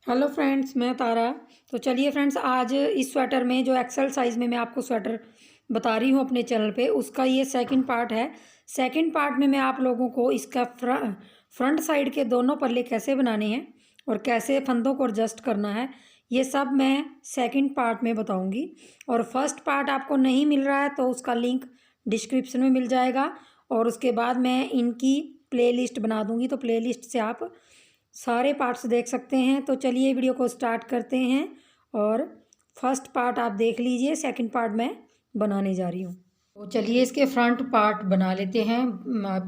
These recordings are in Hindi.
हेलो फ्रेंड्स, मैं तारा। तो चलिए फ्रेंड्स, आज इस स्वेटर में जो एक्सेल साइज़ में मैं आपको स्वेटर बता रही हूँ अपने चैनल पे, उसका ये सेकंड पार्ट है। सेकंड पार्ट में मैं आप लोगों को इसका फ्रंट साइड के दोनों पल्ले कैसे बनाने हैं और कैसे फंदों को एडजस्ट करना है, ये सब मैं सेकंड पार्ट में बताऊँगी। और फर्स्ट पार्ट आपको नहीं मिल रहा है तो उसका लिंक डिस्क्रिप्शन में मिल जाएगा, और उसके बाद मैं इनकी प्लेलिस्ट बना दूँगी, तो प्लेलिस्ट से आप सारे पार्ट्स देख सकते हैं। तो चलिए वीडियो को स्टार्ट करते हैं, और फर्स्ट पार्ट आप देख लीजिए, सेकंड पार्ट मैं बनाने जा रही हूँ। तो चलिए इसके फ्रंट पार्ट बना लेते हैं।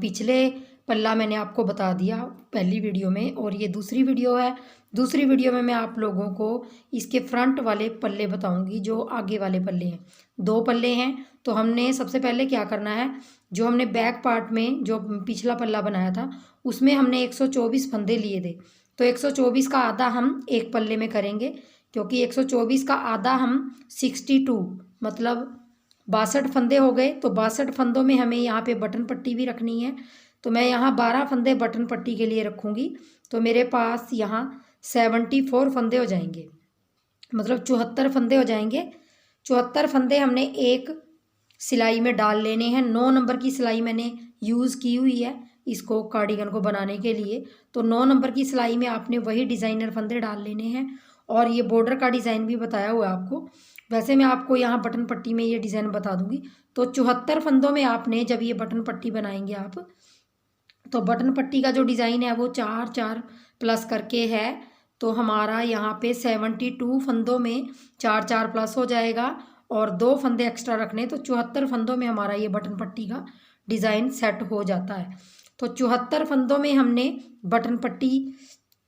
पिछले पल्ला मैंने आपको बता दिया पहली वीडियो में, और ये दूसरी वीडियो है। दूसरी वीडियो में मैं आप लोगों को इसके फ्रंट वाले पल्ले बताऊंगी, जो आगे वाले पल्ले हैं। दो पल्ले हैं, तो हमने सबसे पहले क्या करना है, जो हमने बैक पार्ट में जो पिछला पल्ला बनाया था उसमें हमने 124 फंदे लिए थे। तो 124 का आधा हम एक पल्ले में करेंगे, क्योंकि 124 का आधा हम 62 मतलब 62 फंदे हो गए। तो 62 फंदों में हमें यहाँ पे बटन पट्टी भी रखनी है, तो मैं यहाँ 12 फंदे बटन पट्टी के लिए रखूँगी। तो मेरे पास यहाँ 74 फंदे हो जाएंगे, मतलब 74 फंदे हो जाएंगे। 74 फंदे हमने एक सिलाई में डाल लेने हैं। 9 नंबर की सिलाई मैंने यूज़ की हुई है इसको कार्डिगन को बनाने के लिए। तो 9 नंबर की सिलाई में आपने वही डिज़ाइनर फंदे डाल लेने हैं, और ये बॉर्डर का डिज़ाइन भी बताया हुआ है आपको। वैसे मैं आपको यहाँ बटन पट्टी में ये डिज़ाइन बता दूंगी। तो 74 फंदों में आपने जब ये बटन पट्टी बनाएंगे आप, तो बटन पट्टी का जो डिज़ाइन है वो 4 4 प्लस करके है। तो हमारा यहाँ पे 72 फंदों में 4 4 प्लस हो जाएगा, और 2 फंदे एक्स्ट्रा रखने, तो 74 फंदों में हमारा ये बटन पट्टी का डिज़ाइन सेट हो जाता है। तो 74 फंदों में हमने बटन पट्टी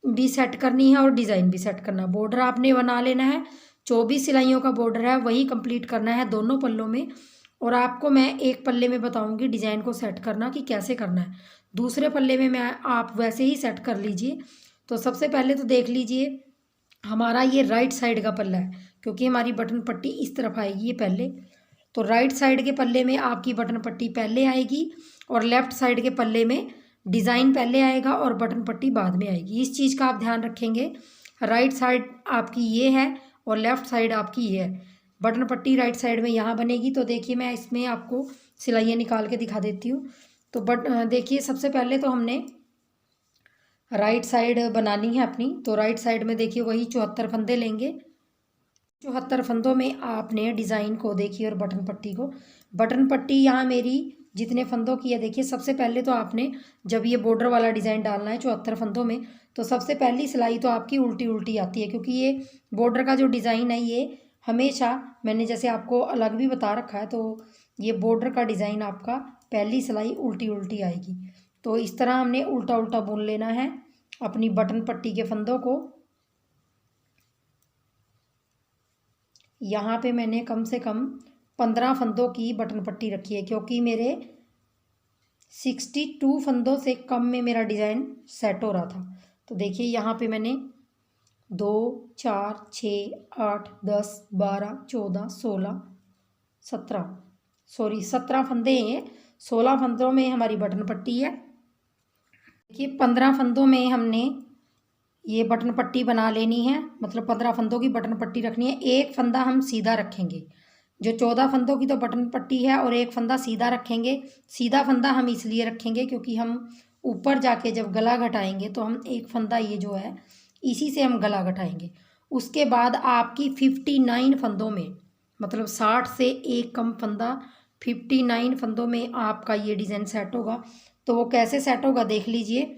भी सेट करनी है और डिज़ाइन भी सेट करना है। बॉर्डर आपने बना लेना है, 24 सिलाइयों का बॉर्डर है, वही कंप्लीट करना है दोनों पल्लों में। और आपको मैं एक पल्ले में बताऊंगी डिज़ाइन को सेट करना कि कैसे करना है, दूसरे पल्ले में मैं आप वैसे ही सेट कर लीजिए। तो सबसे पहले तो देख लीजिए, हमारा ये राइट साइड का पल्ला है, क्योंकि हमारी बटन पट्टी इस तरफ आएगी ये पहले। तो राइट साइड के पल्ले में आपकी बटन पट्टी पहले आएगी, और लेफ़्ट साइड के पल्ले में डिज़ाइन पहले आएगा और बटन पट्टी बाद में आएगी। इस चीज़ का आप ध्यान रखेंगे। राइट साइड आपकी ये है और लेफ़्ट साइड आपकी ये है। बटन पट्टी राइट साइड में यहाँ बनेगी। तो देखिए मैं इसमें आपको सिलाइयाँ निकाल के दिखा देती हूँ। तो देखिए सबसे पहले तो हमने राइट साइड बनानी है अपनी। तो राइट साइड में देखिए वही 74 फंदे लेंगे। 74 फंदों में आपने डिज़ाइन को देखिए और बटन पट्टी को, बटन पट्टी यहाँ मेरी जितने फंदों की है देखिए। सबसे पहले तो आपने जब ये बॉर्डर वाला डिज़ाइन डालना है 74 फंदों में, तो सबसे पहली सिलाई तो आपकी उल्टी उल्टी आती है, क्योंकि ये बॉर्डर का जो डिज़ाइन है ये हमेशा, मैंने जैसे आपको अलग भी बता रखा है, तो ये बॉर्डर का डिज़ाइन आपका पहली सिलाई उल्टी उल्टी आएगी। तो इस तरह हमने उल्टा उल्टा बुन लेना है अपनी बटन पट्टी के फंदों को। यहाँ पे मैंने कम से कम 15 फंदों की बटन पट्टी रखी है, क्योंकि मेरे 62 फंदों से कम में मेरा डिज़ाइन सेट हो रहा था। तो देखिए यहाँ पे मैंने 2 4 6 8 10 12 14 16 17 17 फंदे हैं। 16 फंदों में हमारी बटन पट्टी है। देखिए 15 फंदों में हमने ये बटन पट्टी बना लेनी है, मतलब 15 फंदों की बटन पट्टी रखनी है। एक फंदा हम सीधा रखेंगे, जो 14 फंदों की तो बटन पट्टी है, और एक फंदा सीधा रखेंगे। सीधा फंदा हम इसलिए रखेंगे क्योंकि हम ऊपर जाके जब गला घटाएंगे तो हम एक फंदा ये जो है इसी से हम गला घटाएंगे। उसके बाद आपकी 59 फंदों में, मतलब 60 से एक कम फंदा, 59 फंदों में आपका ये डिज़ाइन सेट होगा। तो वो कैसे सेट होगा देख लीजिए।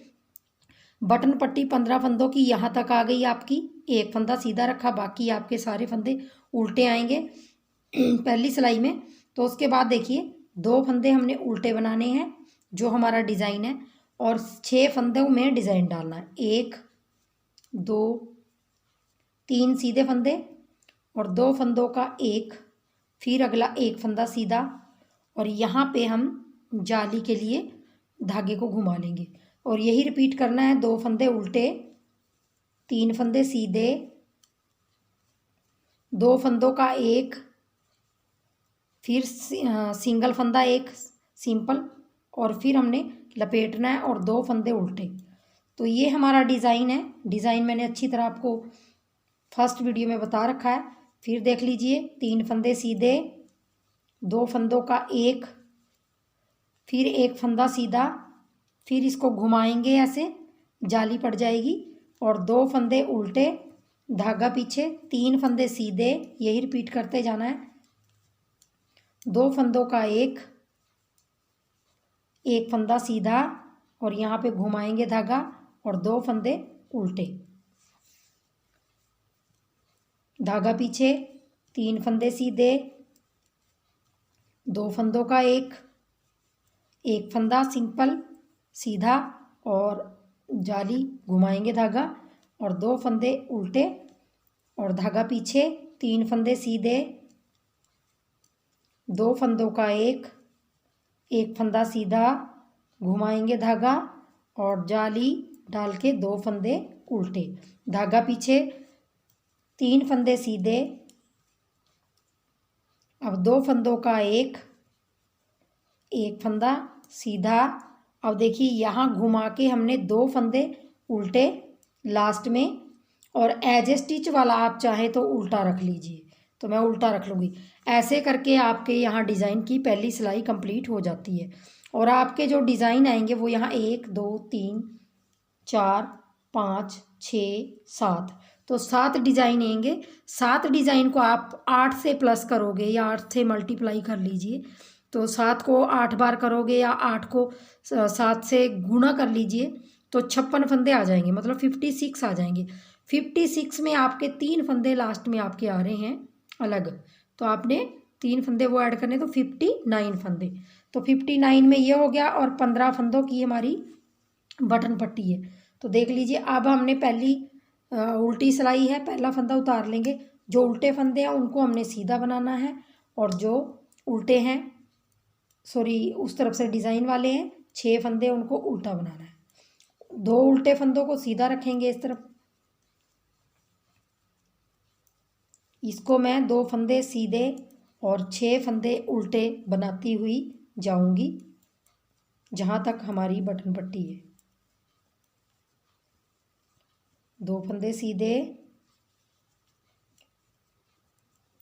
बटन पट्टी 15 फंदों की यहाँ तक आ गई आपकी, एक फंदा सीधा रखा, बाकी आपके सारे फंदे उल्टे आएंगे पहली सिलाई में। तो उसके बाद देखिए 2 फंदे हमने उल्टे बनाने हैं जो हमारा डिज़ाइन है, और 6 फंदों में डिज़ाइन डालना है। 1 2 3 सीधे फंदे, और 2 फंदों का एक, फिर अगला एक फंदा सीधा, और यहाँ पे हम जाली के लिए धागे को घुमा लेंगे। और यही रिपीट करना है। 2 फंदे उल्टे, 3 फंदे सीधे, 2 फंदों का एक, फिर सिंगल फंदा एक सिंपल, और फिर हमने लपेटना है, और 2 फंदे उल्टे। तो ये हमारा डिज़ाइन है। डिज़ाइन मैंने अच्छी तरह आपको फर्स्ट वीडियो में बता रखा है। फिर देख लीजिए, 3 फंदे सीधे, 2 फंदों का एक, फिर एक फंदा सीधा, फिर इसको घुमाएंगे ऐसे, जाली पड़ जाएगी, और 2 फंदे उल्टे, धागा पीछे, 3 फंदे सीधे, यही रिपीट करते जाना है। 2 फंदों का एक फंदा सीधा, और यहाँ पे घुमाएंगे धागा, और 2 फंदे उल्टे, धागा पीछे, 3 फंदे सीधे, 2 फंदों का एक फंदा सिंपल सीधा, और जाली घुमाएंगे धागा, और 2 फंदे उल्टे, और धागा पीछे, 3 फंदे सीधे, 2 फंदों का एक फंदा सीधा, घुमाएंगे धागा, और जाली डाल के 2 फंदे उल्टे, धागा पीछे, 3 फंदे सीधे, अब 2 फंदों का एक फंदा सीधा। अब देखिए, यहाँ घुमा के हमने 2 फंदे उल्टे लास्ट में, और एज ए स्टिच वाला आप चाहे तो उल्टा रख लीजिए, तो मैं उल्टा रख लूँगी। ऐसे करके आपके यहाँ डिज़ाइन की पहली सिलाई कंप्लीट हो जाती है। और आपके जो डिज़ाइन आएंगे वो यहाँ 1 2 3 4 5 6 7, तो 7 डिज़ाइन आएंगे। 7 डिज़ाइन को आप 8 से प्लस करोगे या 8 से मल्टीप्लाई कर लीजिए, तो 7 को 8 बार करोगे या 8 को 7 से गुणा कर लीजिए, तो 56 फंदे आ जाएंगे, मतलब 56 आ जाएंगे। 56 में आपके 3 फंदे लास्ट में आपके आ रहे हैं अलग, तो आपने 3 फंदे वो ऐड करने, तो 59 फंदे, तो 59 में ये हो गया, और 15 फंदों की हमारी बटन पट्टी है। तो देख लीजिए, अब हमने पहली उल्टी सिलाई है, पहला फंदा उतार लेंगे, जो उल्टे फंदे हैं उनको हमने सीधा बनाना है, और जो उल्टे हैं, सॉरी उस तरफ से डिज़ाइन वाले हैं 6 फंदे, उनको उल्टा बनाना है। 2 उल्टे फंदों को सीधा रखेंगे इस तरफ, इसको मैं 2 फंदे सीधे और 6 फंदे उल्टे बनाती हुई जाऊंगी जहाँ तक हमारी बटन पट्टी है। 2 फंदे सीधे,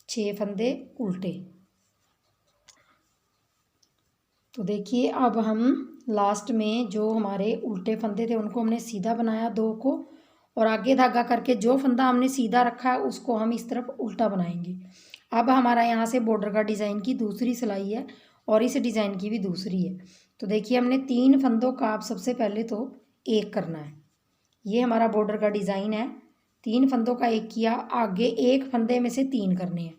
6 फंदे उल्टे। तो देखिए, अब हम लास्ट में जो हमारे उल्टे फंदे थे उनको हमने सीधा बनाया 2 को, और आगे धागा करके जो फंदा हमने सीधा रखा है उसको हम इस तरफ उल्टा बनाएंगे। अब हमारा यहाँ से बॉर्डर का डिज़ाइन की दूसरी सिलाई है, और इस डिज़ाइन की भी दूसरी है। तो देखिए, हमने 3 फंदों का आप सबसे पहले तो एक करना है। ये हमारा बॉर्डर का डिज़ाइन है, 3 फंदों का एक किया, आगे एक फंदे में से 3 करने हैं।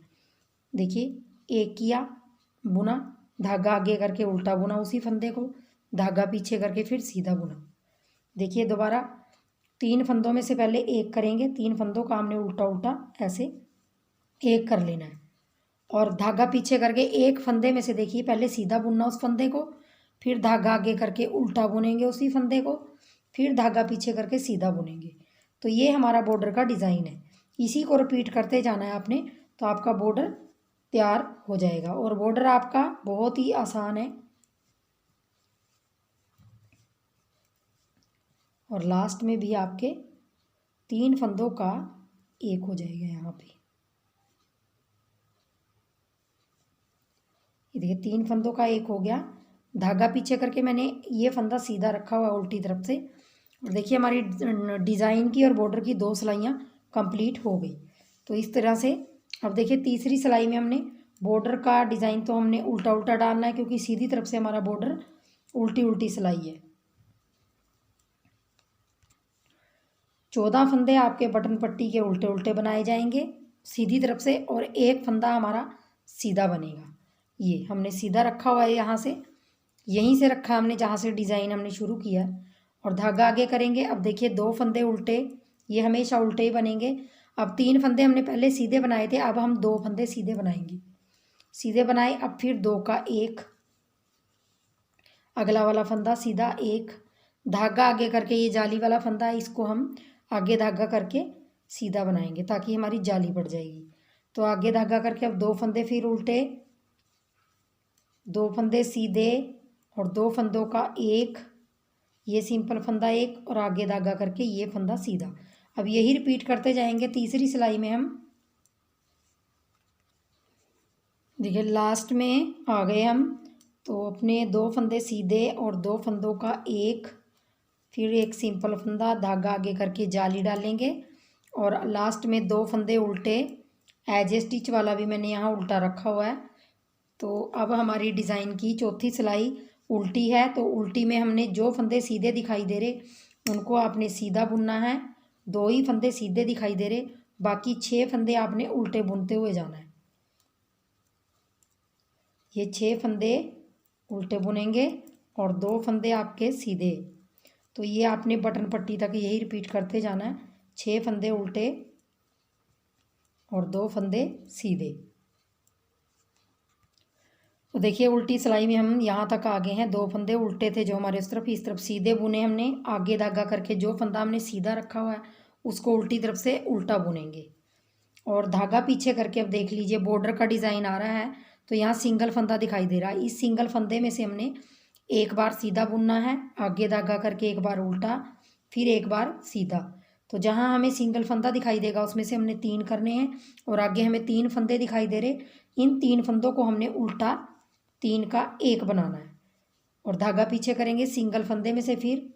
देखिए, एक किया, बुना, धागा आगे करके उल्टा बुना उसी फंदे को, धागा पीछे करके फिर सीधा बुना। देखिए, दोबारा 3 फंदों में से पहले एक करेंगे, 3 फंदों का हमने उल्टा उल्टा ऐसे एक कर लेना है, और धागा पीछे करके एक फंदे में से देखिए पहले सीधा बुनना उस फंदे को, फिर धागा आगे करके उल्टा बुनेंगे उसी फंदे को, फिर धागा पीछे करके सीधा बुनेंगे। तो ये हमारा बॉर्डर का डिज़ाइन है, इसी को रिपीट करते जाना है आपने, तो आपका बॉर्डर तैयार हो जाएगा। और बॉर्डर आपका बहुत ही आसान है, और लास्ट में भी आपके 3 फंदों का एक हो जाएगा। यहाँ पे ये देखिए, 3 फंदों का एक हो गया, धागा पीछे करके मैंने ये फंदा सीधा रखा हुआ है उल्टी तरफ से, और देखिए हमारी डिज़ाइन की और बॉर्डर की 2 सिलाइयाँ कंप्लीट हो गई। तो इस तरह से अब देखिए, तीसरी सिलाई में हमने बॉर्डर का डिज़ाइन तो हमने उल्टा उल्टा डालना है, क्योंकि सीधी तरफ से हमारा बॉर्डर उल्टी उल्टी सिलाई है। 14 फंदे आपके बटन पट्टी के उल्टे उल्टे बनाए जाएंगे सीधी तरफ से, और एक फंदा हमारा सीधा बनेगा। ये हमने सीधा रखा हुआ है, यहाँ से यहीं से रखा हमने जहाँ से डिज़ाइन हमने शुरू किया, और धागा आगे करेंगे। अब देखिए, 2 फंदे उल्टे, ये हमेशा उल्टे ही बनेंगे। अब 3 फंदे हमने पहले सीधे बनाए थे, अब हम 2 फंदे सीधे बनाएंगे। सीधे बनाए, अब फिर 2 का एक, अगला वाला फंदा सीधा एक, धागा आगे करके ये जाली वाला फंदा है, इसको हम आगे धागा करके सीधा बनाएंगे ताकि हमारी जाली पड़ जाएगी। तो आगे धागा करके अब 2 फंदे फिर उल्टे, 2 फंदे सीधे, और 2 फंदों का एक, ये सिंपल फंदा एक और आगे धागा करके ये फंदा सीधा। अब यही रिपीट करते जाएंगे। तीसरी सिलाई में हम देखिए लास्ट में आ गए हम, तो अपने 2 फंदे सीधे और 2 फंदों का एक, फिर एक सिंपल फंदा, धागा आगे करके जाली डालेंगे और लास्ट में 2 फंदे उल्टे, एज ए स्टिच वाला भी मैंने यहाँ उल्टा रखा हुआ है। तो अब हमारी डिज़ाइन की चौथी सिलाई उल्टी है, तो उल्टी में हमने जो फंदे सीधे दिखाई दे रहे उनको आपने सीधा बुनना है। 2 ही फंदे सीधे दिखाई दे रहे, बाकी 6 फंदे आपने उल्टे बुनते हुए जाना है। ये 6 फंदे उल्टे बुनेंगे और 2 फंदे आपके सीधे। तो ये आपने बटन पट्टी तक यही रिपीट करते जाना है। 6 फंदे उल्टे और 2 फंदे सीधे। तो देखिए उल्टी सिलाई में हम यहाँ तक आ गए हैं। 2 फंदे उल्टे थे जो हमारे उस तरफ, इस तरफ सीधे बुने हमने। आगे धागा करके जो फंदा हमने सीधा रखा हुआ है उसको उल्टी तरफ से उल्टा बुनेंगे और धागा पीछे करके अब देख लीजिए बॉर्डर का डिज़ाइन आ रहा है। तो यहाँ सिंगल फंदा दिखाई दे रहा है। इस सिंगल फंदे में से हमने एक बार सीधा बुनना है, आगे धागा करके एक बार उल्टा, फिर एक बार सीधा। तो जहाँ हमें सिंगल फंदा दिखाई देगा उसमें से हमने 3 करने हैं और आगे हमें 3 फंदे दिखाई दे रहे, इन 3 फंदों को हमने उल्टा 3 का 1 बनाना है और धागा पीछे करेंगे। सिंगल फंदे में से फिर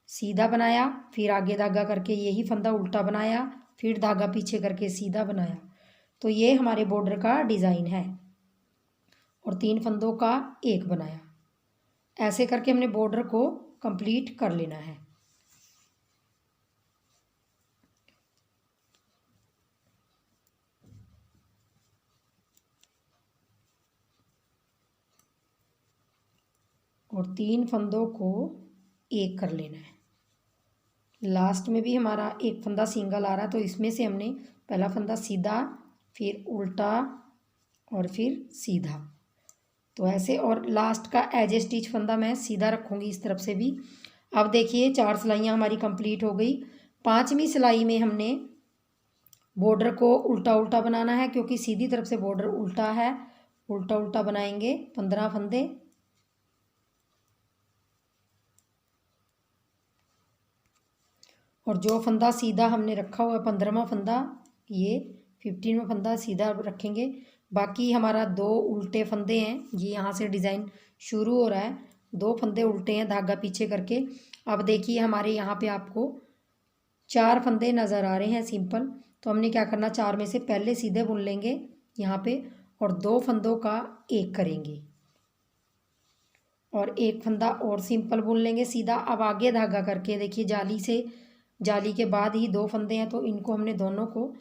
सीधा बनाया, फिर आगे धागा करके यही फंदा उल्टा बनाया, फिर धागा पीछे करके सीधा बनाया। तो ये हमारे बॉर्डर का डिज़ाइन है और 3 फंदों का 1 बनाया। ऐसे करके हमने बॉर्डर को कंप्लीट कर लेना है। और 3 फंदों को 1 कर लेना है। लास्ट में भी हमारा एक फंदा सिंगल आ रहा है, तो इसमें से हमने पहला फंदा सीधा, फिर उल्टा और फिर सीधा। तो ऐसे, और लास्ट का एज ए स्टिच फंदा मैं सीधा रखूँगी इस तरफ से भी। अब देखिए 4 सिलाइयाँ हमारी कंप्लीट हो गई। 5वीं सिलाई में हमने बॉर्डर को उल्टा उल्टा बनाना है, क्योंकि सीधी तरफ से बॉर्डर उल्टा है। उल्टा उल्टा बनाएंगे 15 फंदे और जो फंदा सीधा हमने रखा हुआ है 15वां फंदा, ये 15वां फंदा सीधा रखेंगे। बाकी हमारा 2 उल्टे फंदे हैं, ये यहाँ से डिज़ाइन शुरू हो रहा है। 2 फंदे उल्टे हैं धागा पीछे करके। अब देखिए हमारे यहाँ पे आपको 4 फंदे नज़र आ रहे हैं सिंपल। तो हमने क्या करना, 4 में से पहले सीधे बुन लेंगे यहाँ पे और 2 फंदों का 1 करेंगे और 1 फंदा और सिंपल बुन लेंगे सीधा। अब आगे धागा करके देखिए जाली के बाद ही 2 फंदे हैं, तो इनको हमने दोनों को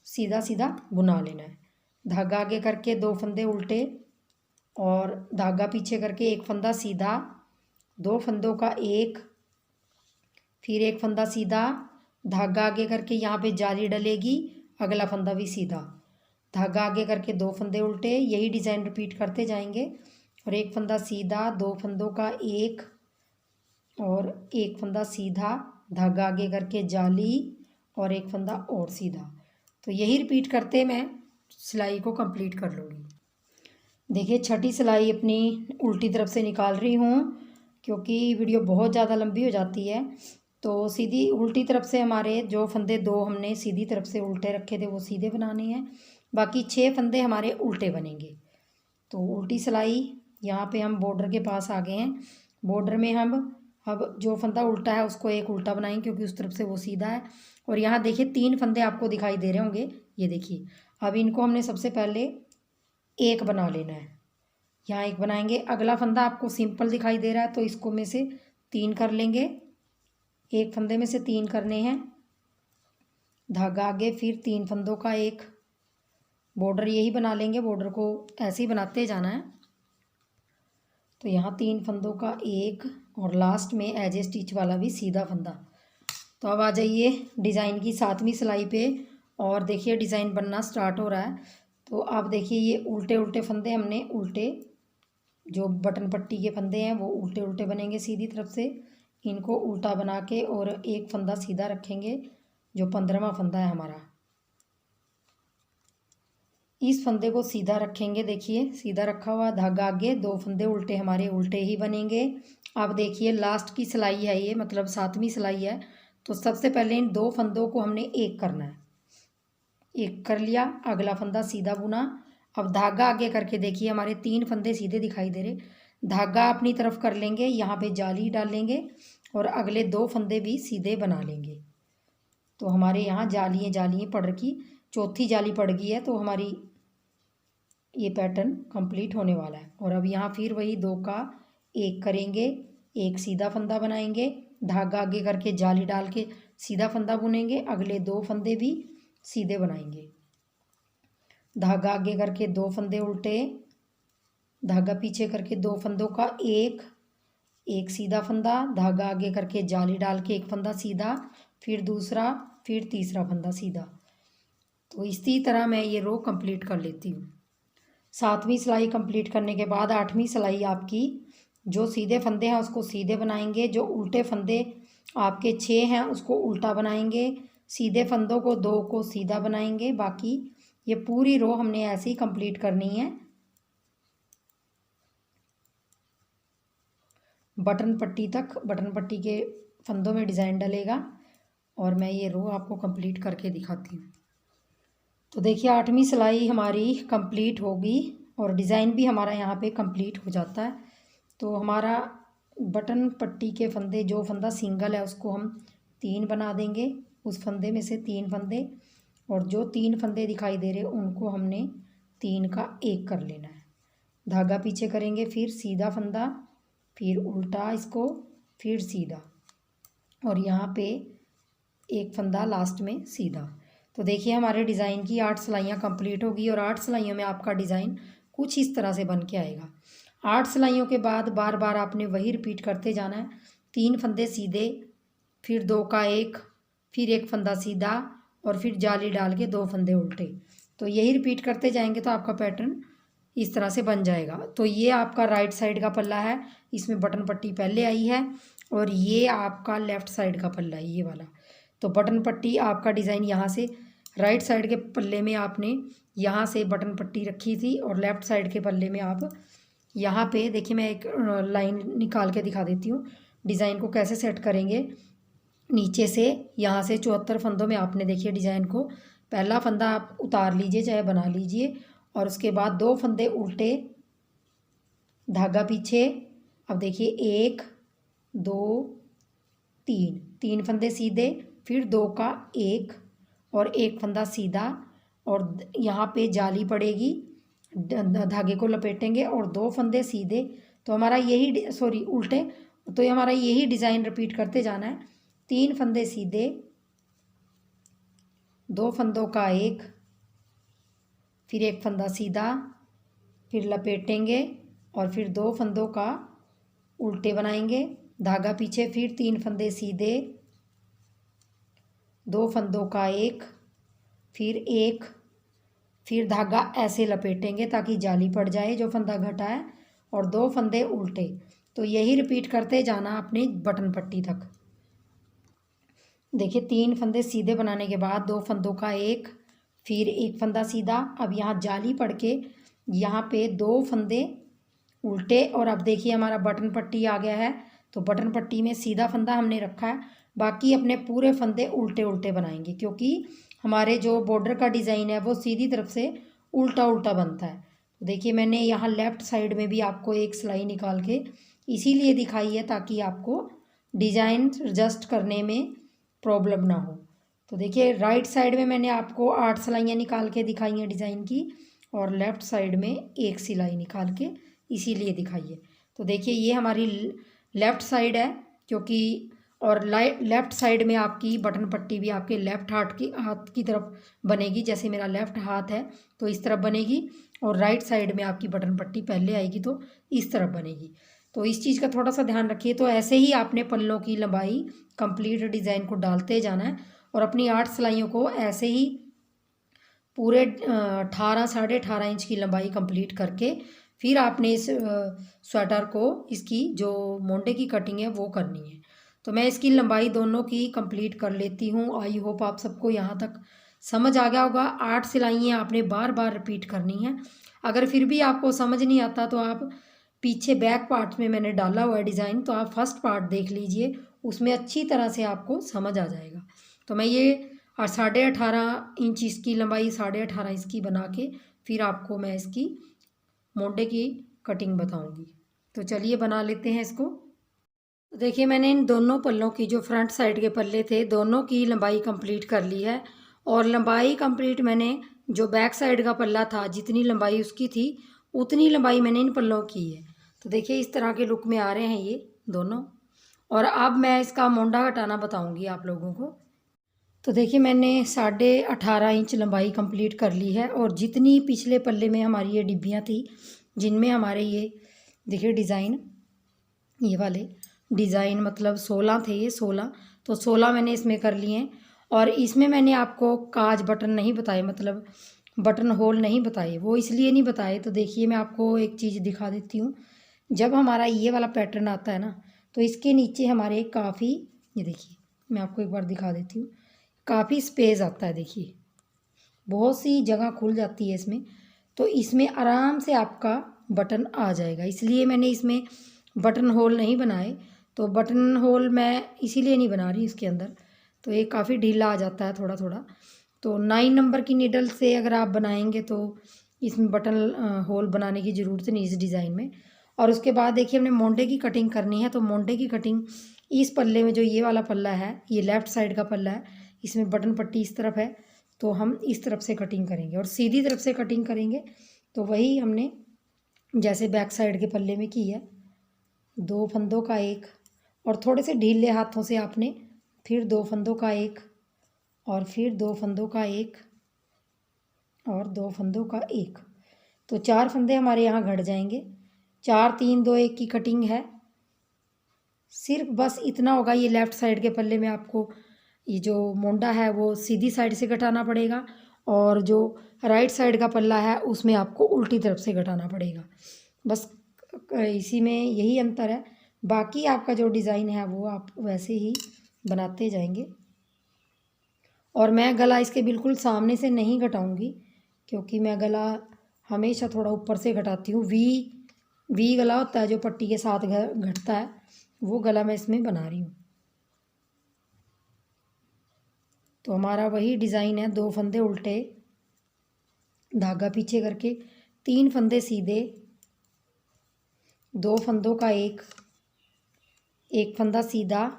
सीधा सीधा बुना लेना है। धागा आगे करके 2 फंदे उल्टे और धागा पीछे करके 1 फंदा सीधा, 2 फंदों का 1, फिर 1 फंदा सीधा, धागा आगे करके यहाँ पे जाली डलेगी, अगला फंदा भी सीधा, धागा आगे करके 2 फंदे उल्टे। यही डिज़ाइन रिपीट करते जाएंगे और 1 फंदा सीधा, 2 फंदों का 1 और 1 फंदा सीधा, धागा आगे करके जाली और 1 फंदा और सीधा। तो यही रिपीट करते मैं सिलाई को कंप्लीट कर लूँगी। देखिए 6ठी सिलाई अपनी उल्टी तरफ से निकाल रही हूँ, क्योंकि वीडियो बहुत ज़्यादा लंबी हो जाती है। तो सीधी उल्टी तरफ से हमारे जो फंदे 2 हमने सीधी तरफ से उल्टे रखे थे वो सीधे बनाने हैं, बाकी 6 फंदे हमारे उल्टे बनेंगे। तो उल्टी सिलाई यहाँ पे हम बॉर्डर के पास आ गए हैं। बॉर्डर में हम अब जो फंदा उल्टा है उसको 1 उल्टा बनाएंगे, क्योंकि उस तरफ से वो सीधा है। और यहाँ देखिए 3 फंदे आपको दिखाई दे रहे होंगे, ये देखिए। अब इनको हमने सबसे पहले 1 बना लेना है। यहाँ 1 बनाएंगे। अगला फंदा आपको सिंपल दिखाई दे रहा है, तो इसको में से 3 कर लेंगे। 1 फंदे में से 3 करने हैं, धागा आगे, फिर 3 फंदों का 1, बॉर्डर यही बना लेंगे। बॉर्डर को ऐसे ही बनाते जाना है। तो यहाँ 3 फंदों का 1 और लास्ट में एज ए स्टिच वाला भी सीधा फंदा। तो अब आ जाइए डिज़ाइन की 7वीं सिलाई पे और देखिए डिज़ाइन बनना स्टार्ट हो रहा है। तो आप देखिए ये उल्टे उल्टे फंदे हमने उल्टे, जो बटन पट्टी के फंदे हैं वो उल्टे उल्टे बनेंगे सीधी तरफ से। इनको उल्टा बना के और 1 फंदा सीधा रखेंगे, जो 15वां फंदा है हमारा। इस फंदे को सीधा रखेंगे, देखिए सीधा रखा हुआ, धागा आगे, 2 फंदे उल्टे हमारे उल्टे ही बनेंगे। अब देखिए लास्ट की सिलाई है ये, मतलब 7वीं सिलाई है। तो सबसे पहले इन 2 फंदों को हमने एक करना है, एक कर लिया, अगला फंदा सीधा बुना। अब धागा आगे करके देखिए हमारे 3 फंदे सीधे दिखाई दे रहे, धागा अपनी तरफ कर लेंगे, यहाँ पे जाली डालेंगे और अगले 2 फंदे भी सीधे बना लेंगे। तो हमारे यहाँ जालियाँ जालियाँ पड़ रखी, चौथी जाली पड़ गई है, तो हमारी ये पैटर्न कंप्लीट होने वाला है। और अब यहाँ फिर वही 2 का एक करेंगे, एक सीधा फंदा बनाएंगे, धागा आगे करके जाली डाल के सीधा फंदा बुनेंगे, अगले 2 फंदे भी सीधे बनाएंगे, धागा आगे करके 2 फंदे उल्टे, धागा पीछे करके 2 फंदों का एक, एक सीधा फंदा, धागा आगे करके जाली डाल के एक फंदा सीधा, फिर दूसरा, फिर तीसरा फंदा सीधा। तो इसी तरह मैं ये रो कंप्लीट कर लेती हूँ। 7वीं सिलाई कंप्लीट करने के बाद 8वीं सिलाई आपकी जो सीधे फंदे हैं उसको सीधे बनाएंगे, जो उल्टे फंदे आपके 6 हैं उसको उल्टा बनाएंगे, सीधे फंदों को 2 को सीधा बनाएंगे। बाकी ये पूरी रो हमने ऐसे ही कंप्लीट करनी है। बटन पट्टी तक, बटन पट्टी के फंदों में डिज़ाइन डलेगा और मैं ये रो आपको कंप्लीट करके दिखाती हूँ। तो देखिए 8वीं सिलाई हमारी कंप्लीट होगी और डिज़ाइन भी हमारा यहाँ पे कंप्लीट हो जाता है। तो हमारा बटन पट्टी के फंदे, जो फंदा सिंगल है उसको हम 3 बना देंगे, उस फंदे में से 3 फंदे, और जो 3 फंदे दिखाई दे रहे उनको हमने 3 का 1 कर लेना है। धागा पीछे करेंगे, फिर सीधा फंदा, फिर उल्टा इसको, फिर सीधा, और यहाँ पे एक फंदा लास्ट में सीधा। तो देखिए हमारे डिज़ाइन की 8 सिलाइयाँ कंप्लीट होगी और 8 सिलाइयों में आपका डिज़ाइन कुछ इस तरह से बन के आएगा। 8 सिलाइयों के बाद बार बार आपने वही रिपीट करते जाना है, 3 फंदे सीधे, फिर 2 का 1, फिर एक फंदा सीधा और फिर जाली डाल के 2 फंदे उल्टे। तो यही रिपीट करते जाएंगे तो आपका पैटर्न इस तरह से बन जाएगा। तो ये आपका राइट साइड का पल्ला है, इसमें बटन पट्टी पहले आई है, और ये आपका लेफ़्ट साइड का पल्ला है ये वाला। तो बटन पट्टी आपका डिज़ाइन यहाँ से राइट साइड के पल्ले में आपने यहाँ से बटन पट्टी रखी थी, और लेफ़्ट साइड के पल्ले में आप यहाँ पे देखिए, मैं एक लाइन निकाल के दिखा देती हूँ डिज़ाइन को कैसे सेट करेंगे। नीचे से यहाँ से 74 फंदों में आपने देखिए डिज़ाइन को, पहला फंदा आप उतार लीजिए चाहे बना लीजिए, और उसके बाद 2 फंदे उल्टे, धागा पीछे। अब देखिए 1 2 3, 3 फंदे सीधे, फिर 2 का 1 और एक फंदा सीधा, और यहाँ पे जाली पड़ेगी, धागे को लपेटेंगे और 2 फंदे सीधे। तो हमारा यही उल्टे, तो ये हमारा यही डिज़ाइन रिपीट करते जाना है। 3 फंदे सीधे, 2 फंदों का 1, फिर एक फंदा सीधा, फिर लपेटेंगे और फिर 2 फंदों का उल्टे बनाएंगे, धागा पीछे, फिर 3 फंदे सीधे, 2 फंदों का 1, फिर 1, फिर धागा ऐसे लपेटेंगे ताकि जाली पड़ जाए जो फंदा घटा है, और 2 फंदे उल्टे। तो यही रिपीट करते जाना अपने बटन पट्टी तक। देखिए 3 फंदे सीधे बनाने के बाद 2 फंदों का 1, फिर एक फंदा सीधा। अब यहाँ जाली पड़ के यहाँ पे 2 फंदे उल्टे, और अब देखिए हमारा बटन पट्टी आ गया है। तो बटन पट्टी में सीधा फंदा हमने रखा है, बाकी अपने पूरे फंदे उल्टे उल्टे बनाएंगे, क्योंकि हमारे जो बॉर्डर का डिज़ाइन है वो सीधी तरफ से उल्टा उल्टा बनता है। तो देखिए मैंने यहाँ लेफ़्ट साइड में भी आपको एक सिलाई निकाल के इसीलिए दिखाई है ताकि आपको डिज़ाइन एडजस्ट करने में प्रॉब्लम ना हो। तो देखिए राइट साइड में मैंने आपको 8 सिलाइयाँ निकाल के दिखाई हैं डिज़ाइन की, और लेफ़्ट साइड में एक सिलाई निकाल के इसीलिए दिखाई है। तो देखिए ये हमारी लेफ़्ट साइड है, क्योंकि और लेफ़्ट साइड में आपकी बटन पट्टी भी आपके लेफ़्ट हाथ की तरफ बनेगी, जैसे मेरा लेफ़्ट हाथ है तो इस तरफ बनेगी, और राइट साइड में आपकी बटन पट्टी पहले आएगी तो इस तरफ बनेगी। तो इस चीज़ का थोड़ा सा ध्यान रखिए। तो ऐसे ही आपने पल्लों की लंबाई कंप्लीट डिज़ाइन को डालते जाना है, और अपनी 8 सिलाइयों को ऐसे ही पूरे 18 साढ़े 18 इंच की लंबाई कंप्लीट करके फिर आपने इस स्वेटर को, इसकी जो मोंडे की कटिंग है वो करनी है। तो मैं इसकी लंबाई दोनों की कंप्लीट कर लेती हूँ। आई होप आप सबको यहाँ तक समझ आ गया होगा। 8 सिलाइयाँ आपने बार बार रिपीट करनी है। अगर फिर भी आपको समझ नहीं आता तो आप पीछे बैक पार्ट में मैंने डाला हुआ है डिज़ाइन, तो आप फर्स्ट पार्ट देख लीजिए, उसमें अच्छी तरह से आपको समझ आ जाएगा। तो मैं ये 18.5 इंच इसकी लंबाई, 18.5 इसकी बना के फिर आपको मैं इसकी मोंडे की कटिंग बताऊंगी। तो चलिए बना लेते हैं इसको। तो देखिए मैंने इन दोनों पल्लों की, जो फ्रंट साइड के पल्ले थे, दोनों की लंबाई कंप्लीट कर ली है। और लंबाई कंप्लीट मैंने, जो बैक साइड का पल्ला था जितनी लंबाई उसकी थी उतनी लंबाई मैंने इन पल्लों की है। तो देखिए इस तरह के लुक में आ रहे हैं ये दोनों। और अब मैं इसका मोंडा घटाना बताऊंगी आप लोगों को। तो देखिए मैंने 18.5 इंच लंबाई कंप्लीट कर ली है। और जितनी पिछले पल्ले में हमारी ये डिब्बियाँ थी जिनमें हमारे ये देखिए डिज़ाइन, ये वाले डिज़ाइन मतलब 16 थे, ये 16, तो 16 मैंने इसमें कर लिए हैं। और इसमें मैंने आपको काज बटन नहीं बताए, मतलब बटन होल नहीं बताए। वो इसलिए नहीं बताए, तो देखिए मैं आपको एक चीज़ दिखा देती हूँ। जब हमारा ये वाला पैटर्न आता है ना, तो इसके नीचे हमारे काफ़ी, ये देखिए मैं आपको एक बार दिखा देती हूँ, काफ़ी स्पेस आता है। देखिए बहुत सी जगह खुल जाती है इसमें, तो इसमें आराम से आपका बटन आ जाएगा। इसलिए मैंने इसमें बटन होल नहीं बनाए। तो बटन होल मैं इसीलिए नहीं बना रही इसके अंदर, तो ये काफ़ी ढीला आ जाता है थोड़ा थोड़ा। तो 9 नंबर की नीडल से अगर आप बनाएंगे तो इसमें बटन होल बनाने की ज़रूरत नहीं इस डिज़ाइन में। और उसके बाद देखिए हमने मोंडे की कटिंग करनी है। तो मोंडे की कटिंग इस पल्ले में, जो ये वाला पल्ला है, ये लेफ़्ट साइड का पल्ला है, इसमें बटन पट्टी इस तरफ है, तो हम इस तरफ से कटिंग करेंगे और सीधी तरफ से कटिंग करेंगे। तो वही हमने जैसे बैक साइड के पल्ले में की है, 2 फंदों का एक, और थोड़े से ढीले हाथों से आपने फिर 2 फंदों का एक, और फिर 2 फंदों का एक, और 2 फंदों का एक। तो 4 फंदे हमारे यहाँ घट जाएंगे। 4 3 2 1 की कटिंग है। सिर्फ बस इतना होगा, ये लेफ़्ट साइड के पल्ले में आपको ये जो मोंडा है वो सीधी साइड से घटाना पड़ेगा, और जो राइट साइड का पल्ला है उसमें आपको उल्टी तरफ से घटाना पड़ेगा। बस इसी में यही अंतर है। बाकी आपका जो डिज़ाइन है वो आप वैसे ही बनाते जाएंगे। और मैं गला इसके बिल्कुल सामने से नहीं घटाऊंगी, क्योंकि मैं गला हमेशा थोड़ा ऊपर से घटाती हूँ। वी गला होता है जो पट्टी के साथ घटता है, वो गला मैं इसमें बना रही हूँ। तो हमारा वही डिज़ाइन है, 2 फंदे उल्टे, धागा पीछे करके, 3 फंदे सीधे, 2 फंदों का एक फंदा सीधा,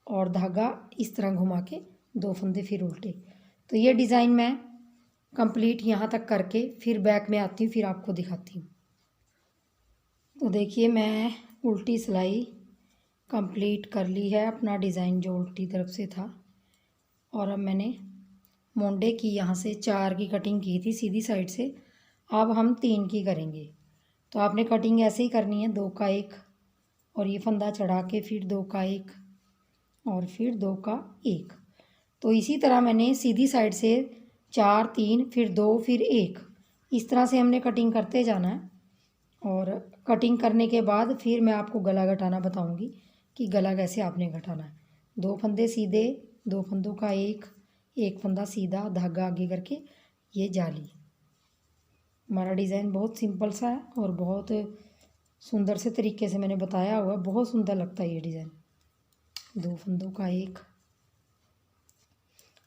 और धागा इस तरह घुमा के 2 फंदे फिर उल्टे। तो ये डिज़ाइन मैं कंप्लीट यहाँ तक करके फिर बैक में आती हूँ, फिर आपको दिखाती हूँ। तो देखिए मैं उल्टी सिलाई कंप्लीट कर ली है, अपना डिज़ाइन जो उल्टी तरफ से था। और अब मैंने मोंडे की यहाँ से 4 की कटिंग की थी सीधी साइड से, अब हम 3 की करेंगे। तो आपने कटिंग ऐसे ही करनी है, 2 का एक, और ये फंदा चढ़ा के फिर 2 का एक, और फिर 2 का एक। तो इसी तरह मैंने सीधी साइड से 4 3 फिर 2 फिर 1, इस तरह से हमने कटिंग करते जाना है। और कटिंग करने के बाद फिर मैं आपको गला घटाना बताऊंगी कि गला कैसे आपने घटाना है। 2 फंदे सीधे, 2 फंदों का एक फंदा सीधा, धागा आगे करके ये जाली। हमारा डिज़ाइन बहुत सिंपल सा है और बहुत सुंदर से तरीके से मैंने बताया हुआ, बहुत सुंदर लगता है ये डिज़ाइन। 2 फंदों का एक।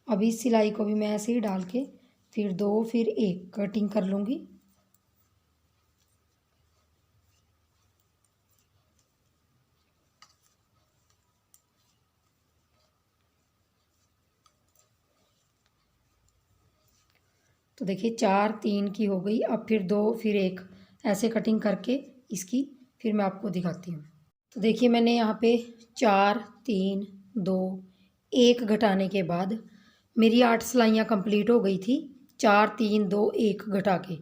अब इस सिलाई को भी मैं ऐसे ही डाल के फिर 2 फिर 1 कटिंग कर लूँगी। तो देखिए 4 3 की हो गई। अब फिर 2 फिर 1 ऐसे कटिंग करके इसकी फिर मैं आपको दिखाती हूँ। तो देखिए मैंने यहाँ पे 4 3 2 1 घटाने के बाद मेरी 8 सिलाइयाँ कंप्लीट हो गई थी। 4 3 2 1 घटा के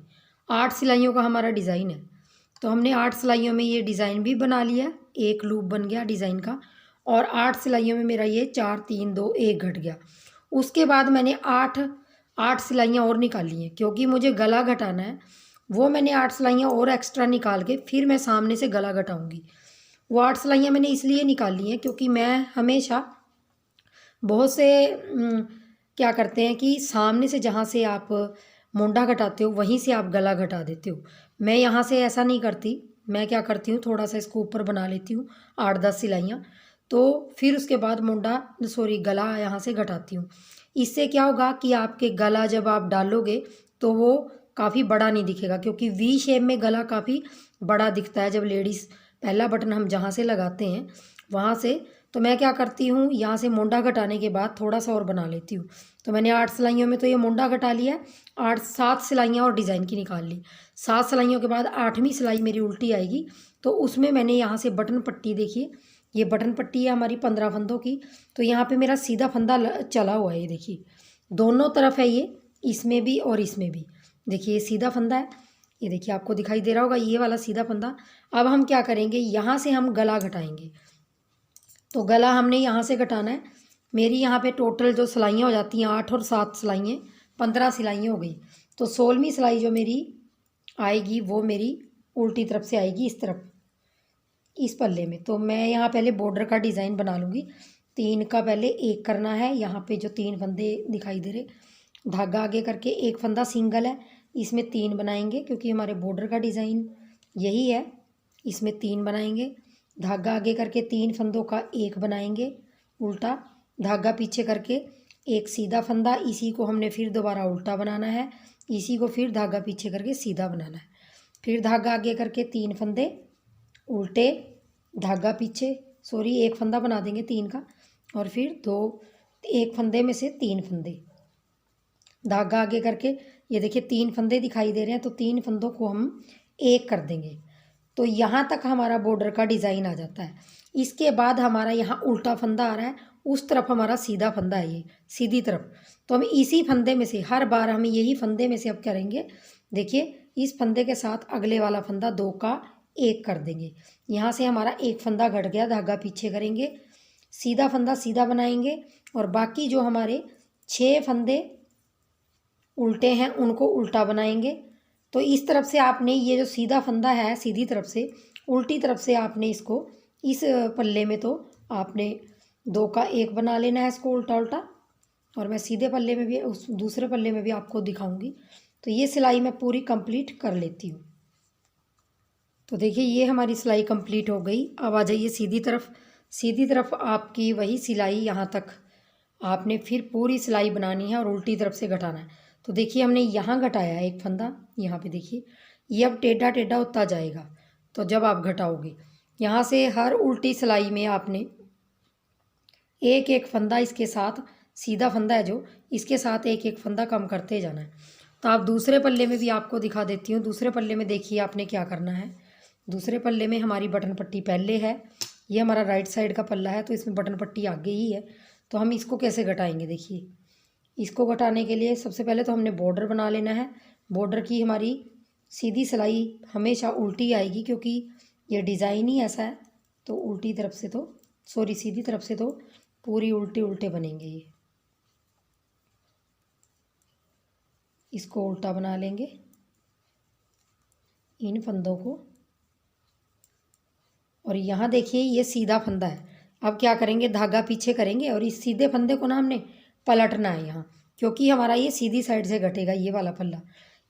8 सिलाइयों का हमारा डिज़ाइन है। तो हमने 8 सिलाइयों में ये डिज़ाइन भी बना लिया, एक लूप बन गया डिज़ाइन का। और 8 सिलाइयों में मेरा ये 4 3 2 1 घट गया। उसके बाद मैंने 8 सिलाइयाँ और निकाली हैं, क्योंकि मुझे गला घटाना है। वो मैंने 8 सिलाइयाँ और एक्स्ट्रा निकाल के फिर मैं सामने से गला घटाऊँगी। वो 8 सिलाइयाँ मैंने इसलिए निकाली हैं क्योंकि मैं हमेशा बहुत से क्या करते हैं कि सामने से जहाँ से आप मोंडा घटाते हो वहीं से आप गला घटा देते हो। मैं यहाँ से ऐसा नहीं करती, मैं क्या करती हूँ थोड़ा सा इसको ऊपर बना लेती हूँ 8-10 सिलाइयाँ, तो फिर उसके बाद गला यहाँ से घटाती हूँ। इससे क्या होगा कि आपके गला जब आप डालोगे तो वो काफ़ी बड़ा नहीं दिखेगा, क्योंकि वी शेप में गला काफ़ी बड़ा दिखता है जब लेडीज़ पहला बटन हम जहाँ से लगाते हैं वहाँ से। तो मैं क्या करती हूँ, यहाँ से मोंडा घटाने के बाद थोड़ा सा और बना लेती हूँ। तो मैंने 8 सिलाइयों में तो ये मोंडा घटा लिया है, 7 सिलाइयाँ और डिज़ाइन की निकाल ली। 7 सिलाइयों के बाद 8वीं सिलाई मेरी उल्टी आएगी, तो उसमें मैंने यहाँ से बटन पट्टी, देखिए ये बटन पट्टी है हमारी 15 फंदों की। तो यहाँ पे मेरा सीधा फंदा चला हुआ है, ये देखिए दोनों तरफ है ये, इसमें भी और इसमें भी। देखिए ये सीधा फंदा है, ये देखिए आपको दिखाई दे रहा होगा ये वाला सीधा फंदा। अब हम क्या करेंगे, यहाँ से हम गला घटाएंगे। तो गला हमने यहाँ से घटाना है। मेरी यहाँ पे टोटल जो सिलाइयाँ हो जाती हैं 8 और 7 सिलाइयाँ, 15 सिलाइयाँ हो गई। तो 16वीं सिलाई जो मेरी आएगी वो मेरी उल्टी तरफ से आएगी, इस तरफ, इस पल्ले में। तो मैं यहाँ पहले बॉर्डर का डिज़ाइन बना लूँगी। 3 का पहले 1 करना है, यहाँ पे जो 3 फंदे दिखाई दे रहे, धागा आगे करके 1 फंदा सिंगल है, इसमें 3 बनाएंगे क्योंकि हमारे बॉर्डर का डिज़ाइन यही है। इसमें 3 बनाएंगे, धागा आगे करके 3 फंदों का 1 बनाएंगे उल्टा, धागा पीछे करके 1 सीधा फंदा, इसी को हमने फिर दोबारा उल्टा बनाना है, इसी को फिर धागा पीछे करके सीधा बनाना है। फिर धागा आगे करके 3 फंदे उल्टे, धागा पीछे, 1 फंदा बना देंगे 3 का, और फिर 1 फंदे में से 3 फंदे, धागा आगे करके, ये देखिए 3 फंदे दिखाई दे रहे हैं, तो 3 फंदों को हम 1 कर देंगे। तो यहाँ तक हमारा बॉर्डर का डिज़ाइन आ जाता है। इसके बाद हमारा यहाँ उल्टा फंदा आ रहा है, उस तरफ हमारा सीधा फंदा है, ये सीधी तरफ। तो हम इसी फंदे में से हर बार हम यही फंदे में से अब करेंगे। देखिए इस फंदे के साथ अगले वाला फंदा 2 का 1 कर देंगे। यहाँ से हमारा 1 फंदा घट गया, धागा पीछे करेंगे, सीधा फंदा सीधा बनाएंगे, और बाकी जो हमारे 6 फंदे उल्टे हैं उनको उल्टा बनाएंगे। तो इस तरफ से आपने ये जो सीधा फंदा है सीधी तरफ से, उल्टी तरफ से आपने इसको इस पल्ले में तो आपने 2 का 1 बना लेना है इसको उल्टा उल्टा, और मैं सीधे पल्ले में भी, उस दूसरे पल्ले में भी आपको दिखाऊंगी। तो ये सिलाई मैं पूरी कंप्लीट कर लेती हूँ। तो देखिए ये हमारी सिलाई कंप्लीट हो गई। अब आ जाइए सीधी तरफ। सीधी तरफ आपकी वही सिलाई यहाँ तक आपने फिर पूरी सिलाई बनानी है और उल्टी तरफ से घटाना है। तो देखिए हमने यहाँ घटाया है 1 फंदा, यहाँ पे देखिए ये अब टेढ़ा टेढ़ा होता जाएगा। तो जब आप घटाओगे यहाँ से हर उल्टी सिलाई में आपने 1-1 फंदा इसके साथ, सीधा फंदा है जो, इसके साथ 1-1 फंदा कम करते जाना है। तो आप दूसरे पल्ले में भी आपको दिखा देती हूँ। दूसरे पल्ले में देखिए आपने क्या करना है। दूसरे पल्ले में हमारी बटन पट्टी पहले है, ये हमारा राइट साइड का पल्ला है, तो इसमें बटन पट्टी आगे ही है। तो हम इसको कैसे घटाएंगे, देखिए इसको घटाने के लिए सबसे पहले तो हमने बॉर्डर बना लेना है। बॉर्डर की हमारी सीधी सिलाई हमेशा उल्टी आएगी, क्योंकि ये डिज़ाइन ही ऐसा है। तो उल्टी तरफ से तो सीधी तरफ से तो पूरी उल्टे उल्टे बनेंगे ये। इसको उल्टा बना लेंगे इन फंदों को, और यहाँ देखिए ये सीधा फंदा है। अब क्या करेंगे, धागा पीछे करेंगे और इस सीधे फंदे को ना हमने पलटना है यहाँ, क्योंकि हमारा ये सीधी साइड से घटेगा ये वाला पल्ला।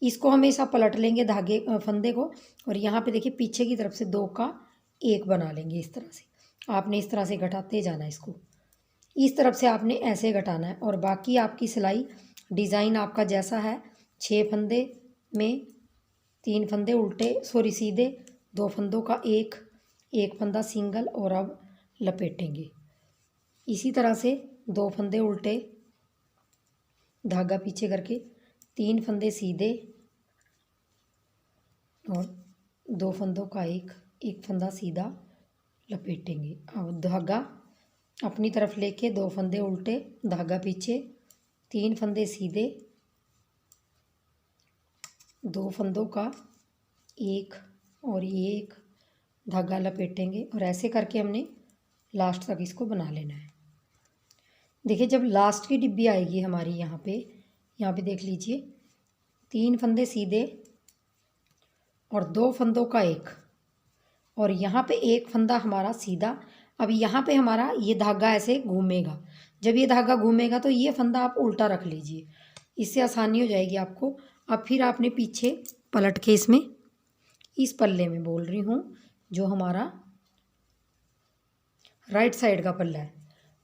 इसको हमेशा पलट लेंगे धागे फंदे को, और यहाँ पे देखिए पीछे की तरफ से 2 का 1 बना लेंगे। इस तरह से आपने इस तरह से घटाते जाना है इसको, इस तरफ से आपने ऐसे घटाना है। और बाकी आपकी सिलाई डिज़ाइन आपका जैसा है, 6 फंदे में 3 फंदे उल्टे सीधे, 2 फंदों का 1 फंदा सिंगल, और अब लपेटेंगे इसी तरह से 2 फंदे उल्टे, धागा पीछे करके 3 फंदे सीधे, और 2 फंदों का 1 फंदा सीधा लपेटेंगे। अब धागा अपनी तरफ लेके 2 फंदे उल्टे, धागा पीछे, 3 फंदे सीधे, 2 फंदों का 1 और 1 धागा लपेटेंगे, और ऐसे करके हमने लास्ट तक इसको बना लेना है। देखिए जब लास्ट की डिब्बी आएगी हमारी यहाँ पे देख लीजिए 3 फंदे सीधे और 2 फंदों का 1, और यहाँ पे 1 फंदा हमारा सीधा। अब यहाँ पे हमारा ये धागा ऐसे घूमेगा, जब ये धागा घूमेगा तो ये फंदा आप उल्टा रख लीजिए, इससे आसानी हो जाएगी आपको। अब फिर आपने पीछे पलट के इसमें, इस पल्ले में बोल रही हूँ, जो हमारा राइट साइड का पल्ला है,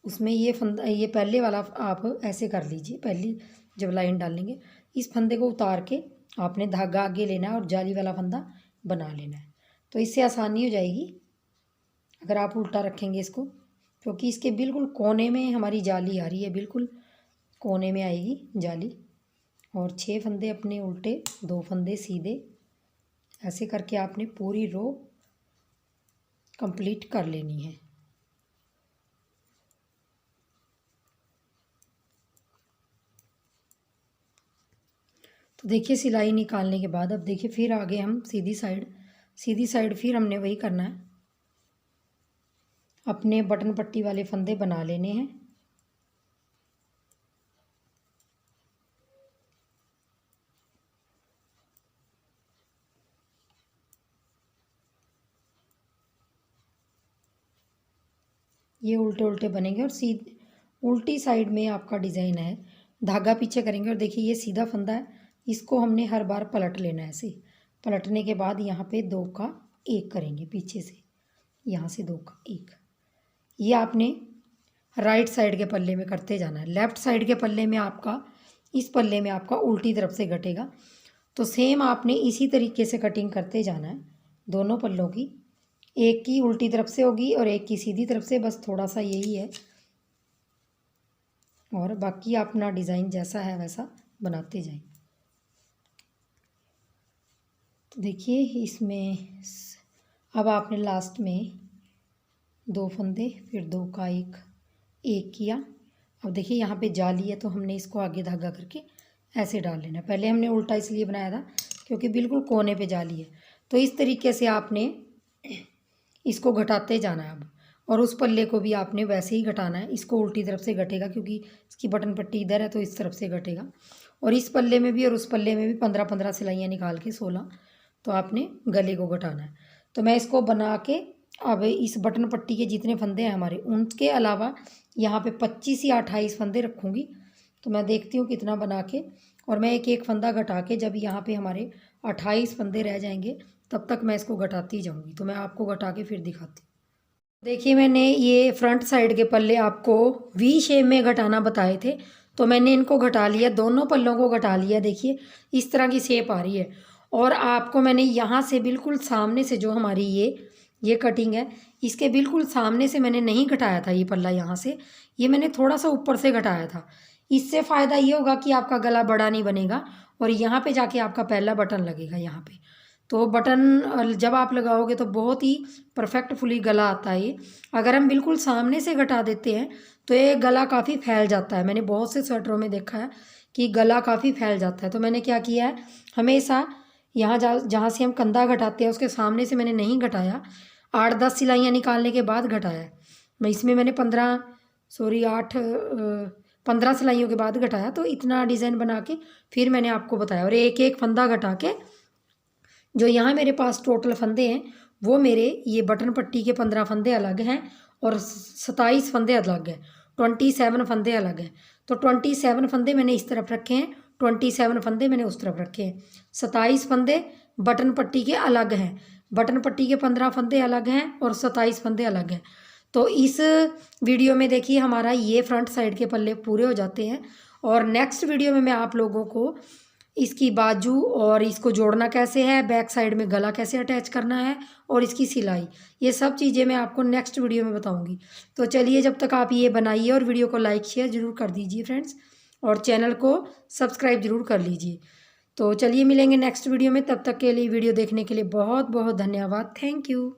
उसमें ये फंदा, ये पहले वाला आप ऐसे कर लीजिए। पहली जब लाइन डालेंगे, इस फंदे को उतार के आपने धागा आगे लेना है और जाली वाला फंदा बना लेना है। तो इससे आसानी हो जाएगी अगर आप उल्टा रखेंगे इसको, क्योंकि इसके बिल्कुल कोने में हमारी जाली आ रही है, बिल्कुल कोने में आएगी जाली। और 6 फंदे अपने उल्टे, 2 फंदे सीधे, ऐसे करके आपने पूरी रो कंप्लीट कर लेनी है। तो देखिए सिलाई निकालने के बाद अब देखिए फिर आगे हम सीधी साइड फिर हमने वही करना है, अपने बटन पट्टी वाले फंदे बना लेने हैं। ये उल्टे उल्टे बनेंगे और सीधी उल्टी साइड में आपका डिज़ाइन है, धागा पीछे करेंगे। और देखिए ये सीधा फंदा है, इसको हमने हर बार पलट लेना है। ऐसे पलटने के बाद यहाँ पे 2 का 1 करेंगे पीछे से, यहाँ से 2 का 1। ये आपने राइट साइड के पल्ले में करते जाना है। लेफ़्ट साइड के पल्ले में आपका, इस पल्ले में आपका उल्टी तरफ से घटेगा। तो सेम आपने इसी तरीके से कटिंग करते जाना है दोनों पल्लों की। एक की उल्टी तरफ से होगी और एक की सीधी तरफ से, बस थोड़ा सा यही है। और बाकी अपना डिज़ाइन जैसा है वैसा बनाते जाएं। तो देखिए इसमें अब आपने लास्ट में 2 फंदे, फिर 2 का 1 किया। अब देखिए यहाँ पे जाली है, तो हमने इसको आगे धागा करके ऐसे डाल लेना। पहले हमने उल्टा इसलिए बनाया था क्योंकि बिल्कुल कोने पे जाली है। तो इस तरीके से आपने इसको घटाते जाना है अब। और उस पल्ले को भी आपने वैसे ही घटाना है, इसको उल्टी तरफ से घटेगा क्योंकि इसकी बटन पट्टी इधर है, तो इस तरफ से घटेगा। और इस पल्ले में भी और उस पल्ले में भी 15-15 सिलाइयाँ निकाल के 16, तो आपने गले को घटाना है। तो मैं इसको बना के अब इस बटन पट्टी के जितने फंदे हैं हमारे, उनके अलावा यहाँ पे 25 या 28 फंदे रखूँगी। तो मैं देखती हूँ कितना बना के, और मैं एक एक फंदा घटा के, जब यहाँ पे हमारे 28 फंदे रह जाएंगे तब तक मैं इसको घटाती जाऊँगी। तो मैं आपको घटा के फिर दिखाती हूँ। देखिए मैंने ये फ्रंट साइड के पल्ले आपको वी शेप में घटाना बताए थे, तो मैंने इनको घटा लिया, दोनों पल्लों को घटा लिया। देखिए इस तरह की शेप आ रही है। और आपको मैंने यहाँ से बिल्कुल सामने से, जो हमारी ये कटिंग है, इसके बिल्कुल सामने से मैंने नहीं घटाया था ये पल्ला। यहाँ से ये मैंने थोड़ा सा ऊपर से घटाया था। इससे फ़ायदा ये होगा कि आपका गला बड़ा नहीं बनेगा और यहाँ पे जाके आपका पहला बटन लगेगा यहाँ पे। तो बटन जब आप लगाओगे तो बहुत ही परफेक्टफुली गला आता है ये। अगर हम बिल्कुल सामने से घटा देते हैं तो ये गला काफ़ी फैल जाता है। मैंने बहुत से स्वेटरों में देखा है कि गला काफ़ी फैल जाता है। तो मैंने क्या किया है, हमेशा यहाँ जहाँ से हम कंधा घटाते हैं उसके सामने से मैंने नहीं घटाया, 8-10 सिलाइयाँ निकालने के बाद घटाया है। मैं इसमें मैंने 15 सिलाइयों के बाद घटाया। तो इतना डिज़ाइन बना के फिर मैंने आपको बताया। और एक एक फंदा घटा के, जो यहाँ मेरे पास टोटल फंदे हैं वो मेरे ये बटन पट्टी के 15 फंदे अलग हैं और 27 फंदे अलग हैं, 27 फंदे अलग हैं। तो 27 फंदे मैंने इस तरफ रखे हैं, 27 फंदे मैंने उस तरफ रखे हैं। 27 फंदे बटन पट्टी के अलग हैं, बटन पट्टी के 15 फंदे अलग हैं और 27 फंदे अलग हैं। तो इस वीडियो में देखिए हमारा ये फ्रंट साइड के पल्ले पूरे हो जाते हैं। और नेक्स्ट वीडियो में मैं आप लोगों को इसकी बाजू और इसको जोड़ना कैसे है, बैक साइड में गला कैसे अटैच करना है और इसकी सिलाई, ये सब चीज़ें मैं आपको नेक्स्ट वीडियो में बताऊंगी। तो चलिए जब तक आप ये बनाइए और वीडियो को लाइक शेयर ज़रूर कर दीजिए फ्रेंड्स, और चैनल को सब्सक्राइब ज़रूर कर लीजिए। तो चलिए मिलेंगे नेक्स्ट वीडियो में, तब तक के लिए वीडियो देखने के लिए बहुत बहुत धन्यवाद। Thank you.